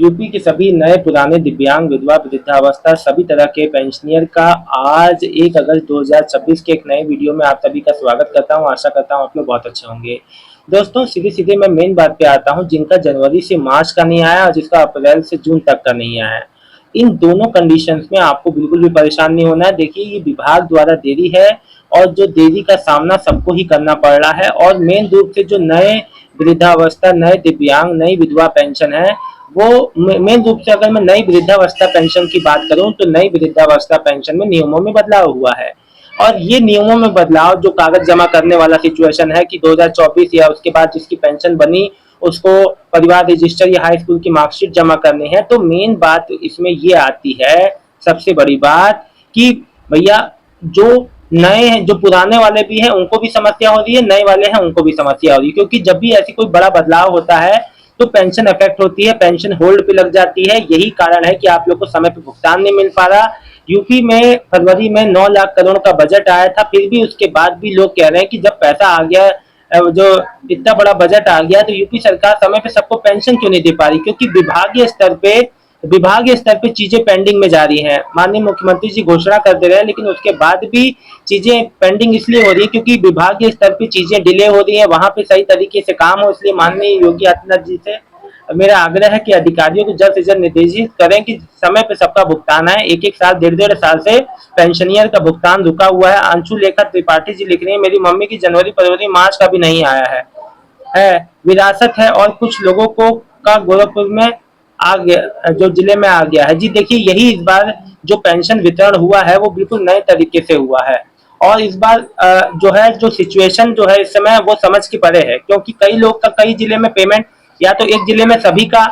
UP के सभी नए पुराने दिव्यांग विधवा वृद्धावस्था सभी तरह के पेंशनियर का आज 1 अगस्त 2026 के एक नए वीडियो में आप सभी का स्वागत करता हूं। आशा करता हूं आप लोग बहुत अच्छे होंगे। दोस्तों सीधे सीधे मैं मेन बात पे आता हूं, जिनका जनवरी से मार्च का नहीं आया और जिसका अप्रैल से जून तक का नहीं आया, इन दोनों कंडीशंस में आपको बिल्कुल भी परेशान नहीं होना है। देखिए ये विभाग द्वारा देरी है और जो देरी का सामना सबको ही करना पड़ रहा है। और मेन रूप से जो नए वृद्धावस्था, नए दिव्यांग, नई विधवा पेंशन है, वो मेन रूप से अगर मैं नई वृद्धावस्था पेंशन की बात करूं तो नई वृद्धावस्था पेंशन में नियमों में बदलाव हुआ है। और ये नियमों में बदलाव जो कागज जमा करने वाला सिचुएशन है कि 2024 या उसके बाद जिसकी पेंशन बनी उसको परिवार रजिस्टर या हाई स्कूल की मार्कशीट जमा करनी है, तो मेन बात इसमें ये आती है, सबसे बड़ी बात, कि भैया जो नए हैं, जो पुराने वाले भी हैं उनको भी समस्या हो रही है, नए वाले हैं उनको भी समस्या हो रही है। क्योंकि जब भी ऐसी कोई बड़ा बदलाव होता है तो पेंशन अफेक्ट होती है, पेंशन होल्ड पे लग जाती है। यही कारण है कि आप लोग को समय पे भुगतान नहीं मिल पा रहा। यूपी में फरवरी में 9 लाख करोड़ का बजट आया था, फिर भी उसके बाद भी लोग कह रहे हैं कि जब पैसा आ गया, जो इतना बड़ा बजट आ गया, तो यूपी सरकार समय पे सबको पेंशन क्यों नहीं दे पा रही? क्योंकि विभागीय स्तर पे चीजें पेंडिंग में जारी हैं। माननीय मुख्यमंत्री जी घोषणा कर दे रहे हैं, लेकिन उसके बाद भी चीजें पेंडिंग इसलिए हो रही है क्योंकि विभागीय स्तर पे चीजें डिले हो रही है, वहां पे सही तरीके से काम हो। इसलिए माननीय योगी आदित्यनाथ जी से मेरा आग्रह है कि अधिकारियों को जल्द से जल्द निर्देशित करें कि समय पे सबका भुगतान आए। एक एक साल, डेढ़ डेढ़ साल से पेंशनियर का भुगतान रुका हुआ है। अंशु लेखा त्रिपाठी जी लिख रही है, मेरी मम्मी की जनवरी फरवरी मार्च का भी नहीं आया है विरासत है और कुछ लोगों को का गोरखपुर में आ गया, जो जिले में आ गया है। जी देखिए, यही इस बार जो पेंशन वितरण हुआ है वो बिल्कुल नए तरीके से हुआ है। और इस बार जो है, जो सिचुएशन जो है इस समय वो समझ के परे है, क्योंकि कई लोग का कई जिले में पेमेंट, या तो एक जिले में सभी का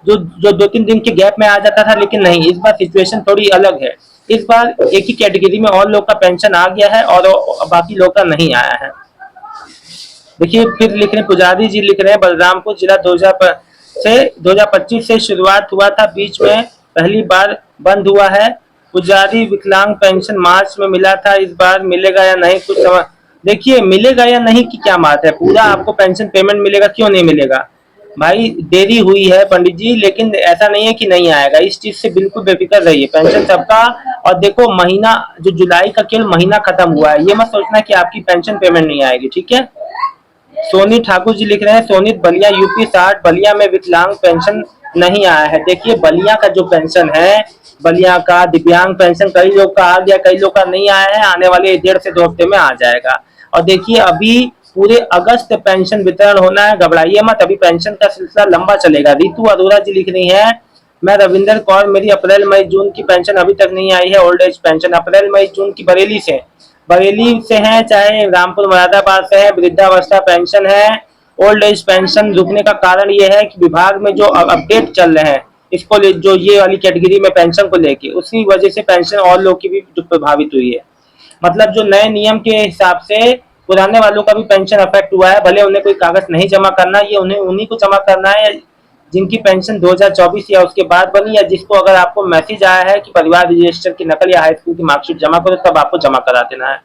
जो जो 2-3 दिन के गैप में आ जाता था, लेकिन नहीं, इस बार सिचुएशन थोड़ी अलग है। इस बार एक ही कैटेगरी में और लोग का पेंशन आ गया है और बाकी लोग का नहीं आया है। देखिए फिर लिख रहे हैं, पुजारी जी लिख रहे हैं, बलरामपुर जिला 2025 से शुरुआत हुआ था, बीच में पहली बार बंद हुआ है। पुजारी विकलांग पेंशन मार्च में मिला था, इस बार मिलेगा या नहीं कुछ समझ। देखिए मिलेगा या नहीं की क्या बात है, पूरा आपको पेंशन पेमेंट मिलेगा, क्यों नहीं मिलेगा भाई? देरी हुई है पंडित जी, लेकिन ऐसा नहीं है कि नहीं आएगा। इस चीज से बिल्कुल बेफिक्र रहिए, पेंशन सबका। और देखो महीना जो जुलाई का केवल महीना खत्म हुआ है, ये मत सोचना कि आपकी पेंशन पेमेंट नहीं आएगी, ठीक है। सोनी ठाकुर जी लिख रहे हैं, सोनित बलिया यूपी 60, बलिया में विकलांग पेंशन नहीं आया है। देखिए बलिया का जो पेंशन है, बलिया का दिव्यांग पेंशन कई लोग का आ गया, कई लोग का नहीं आया है। आने वाले 1.5 से 2 हफ्ते में आ जाएगा। और देखिए अभी पूरे अगस्त पेंशन वितरण होना है, घबराइए मत, अभी पेंशन का सिलसिला लंबा चलेगा। रितु अरोरा जी लिख रही है, मैं रविंदर कौर, मेरी अप्रैल मई जून की पेंशन अभी तक नहीं आई है। ओल्ड एज पेंशन अप्रैल मई जून की बरेली से है, चाहे रामपुर मुरादाबाद से है, वृद्धावस्था पेंशन है। ओल्ड एज पेंशन रुकने का कारण ये है कि विभाग में जो अपडेट चल रहे हैं इसको जो ये वाली कैटेगरी में पेंशन को लेके, उसी वजह से पेंशन और लोग की भी जो प्रभावित हुई है। मतलब जो नए नियम के हिसाब से पुराने वालों का भी पेंशन अफेक्ट हुआ है। भले उन्हें कोई कागज नहीं जमा करना, ये उन्हें उन्हीं को जमा करना है जिनकी पेंशन 2024 या उसके बाद बनी, या जिसको अगर आपको मैसेज आया है कि परिवार रजिस्टर की नकल या हाई स्कूल की मार्कशीट जमा करो, तब आपको जमा करा देना है।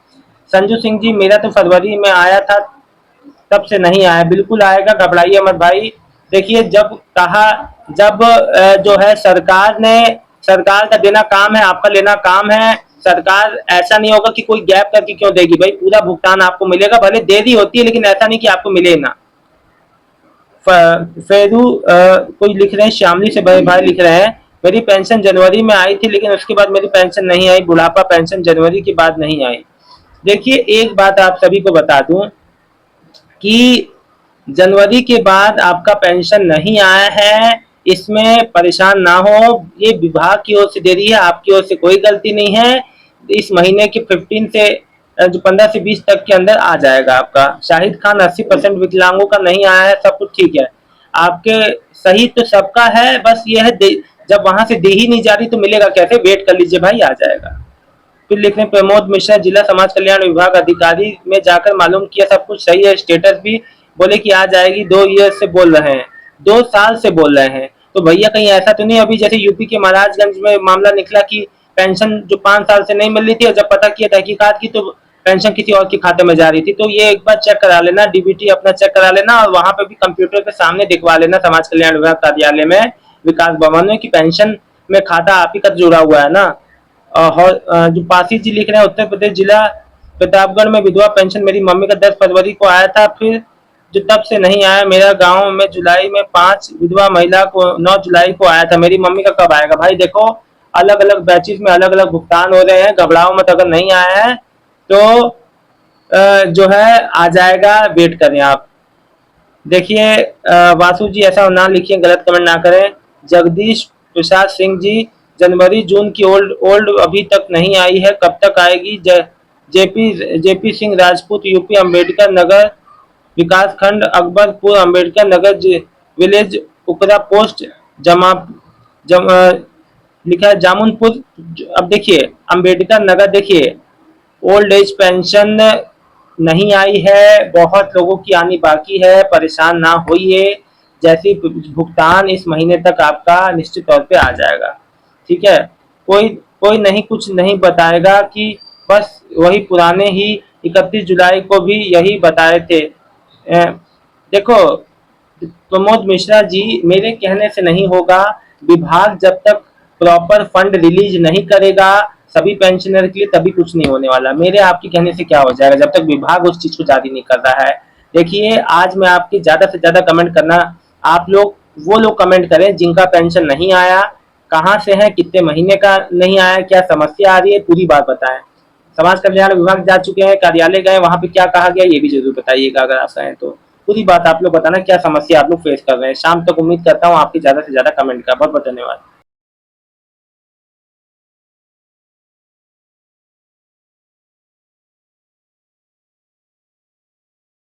संजू सिंह जी, मेरा तो फरवरी में आया था, तब से नहीं आया। बिल्कुल आएगा, घबराइए मत भाई। देखिए जब जो है सरकार का देना काम है, आपका लेना काम है। सरकार ऐसा नहीं होगा कि कोई गैप करके क्यों देगी भाई, पूरा भुगतान आपको मिलेगा। भले देरी होती है लेकिन ऐसा नहीं कि आपको मिले ना। फेरू कोई लिख रहे हैं, श्यामली से भाई भाई लिख रहे हैं, मेरी पेंशन जनवरी में आई थी लेकिन उसके बाद मेरी पेंशन नहीं आई, बुढ़ापा पेंशन जनवरी के बाद नहीं आई। देखिए एक बात आप सभी को बता दूं कि जनवरी के बाद आपका पेंशन नहीं आया है, इसमें परेशान ना हो। ये विभाग की ओर से देरी है, आपकी ओर से कोई गलती नहीं है। इस महीने के 15 से जो 15 से 20 तक के अंदर आ जाएगा आपका। शाहिद खान, 80% विकलांगों का नहीं आया है, सब कुछ ठीक है। आपके सही तो सबका है, बस ये है जब वहां से दे ही नहीं जा रही तो मिलेगा कैसे? वेट कर लीजिए भाई, आ जाएगा। फिर लिख रहे हैं, प्रमोद मिश्रा, जिला समाज कल्याण विभाग अधिकारी में जाकर मालूम किया, सब कुछ सही है, स्टेटस भी बोले कि आ जाएगी। 2 ईयर से बोल रहे हैं, 2 साल से बोल रहे हैं, तो भैया कहीं ऐसा तो नहीं अभी जैसे यूपी के महाराजगंज में मामला निकला कि पेंशन जो 5 साल से नहीं मिल रही थी और जब पता किया तहकीकात की तो पेंशन किसी और के खाते में जा रही थी। तो ये एक बार चेक करा लेना, डीबीटी अपना चेक करा लेना और वहां पे भी कंप्यूटर के सामने दिखवा लेना समाज कल्याण विभाग कार्यालय में। विकास भवन की पेंशन में खाता आप ही का जुड़ा हुआ है ना। जो पासी जी लिख रहे हैं, उत्तर प्रदेश जिला प्रतापगढ़ में विधवा पेंशन मेरी मम्मी का 10 फरवरी को आया था, फिर जो तब से नहीं आया। मेरा गांव में जुलाई में 5 विधवा महिला को 9 जुलाई को आया था, मेरी मम्मी का कब आएगा? भाई देखो, अलग अलग बैचेस में अलग अलग भुगतान हो रहे हैं, घबराओ मत। अगर नहीं आया है तो जो है आ जाएगा, वेट करें आप। देखिए वासु जी ऐसा ना लिखिए, गलत कमेंट ना करें। जगदीश प्रसाद सिंह जी, जनवरी जून की ओल्ड ओल्ड अभी तक नहीं आई है, कब तक आएगी? जेपी सिंह राजपूत, यूपी अम्बेडकर नगर विकास खंड, अकबरपुर अम्बेडकर नगर विलेज, उकरा पोस्ट, जमा लिखा है जामुनपुर। अब देखिए अम्बेडकर नगर, देखिए ओल्ड एज पेंशन नहीं आई है, बहुत लोगों की आनी बाकी है, परेशान ना होइए। जैसे भुगतान इस महीने तक आपका निश्चित तौर पे आ जाएगा, ठीक है। कोई कोई नहीं, कुछ नहीं बताएगा कि बस वही पुराने ही 31 जुलाई को भी यही बताए थे। देखो प्रमोद मिश्रा जी, मेरे कहने से नहीं होगा। विभाग जब तक प्रॉपर फंड रिलीज नहीं करेगा सभी पेंशनर के लिए, तभी कुछ नहीं होने वाला। मेरे आपके कहने से क्या हो जाएगा जब तक विभाग उस चीज को जारी नहीं कर रहा है। देखिए आज मैं आपकी ज्यादा से ज्यादा कमेंट करना, आप लोग वो लोग कमेंट करें जिनका पेंशन नहीं आया, कहाँ से है, कितने महीने का नहीं आया, क्या समस्या आ रही है, पूरी बात बताएं। समाज कल्याण विभाग जा चुके हैं, कार्यालय गए, वहां पे क्या कहा गया ये भी जरूर बताइएगा अगर आप चाहें तो। पूरी बात आप लोग बताना क्या समस्या आप लोग फेस कर रहे हैं। शाम तक उम्मीद करता हूँ आपकी ज्यादा से ज्यादा कमेंट का। बहुत बहुत धन्यवाद।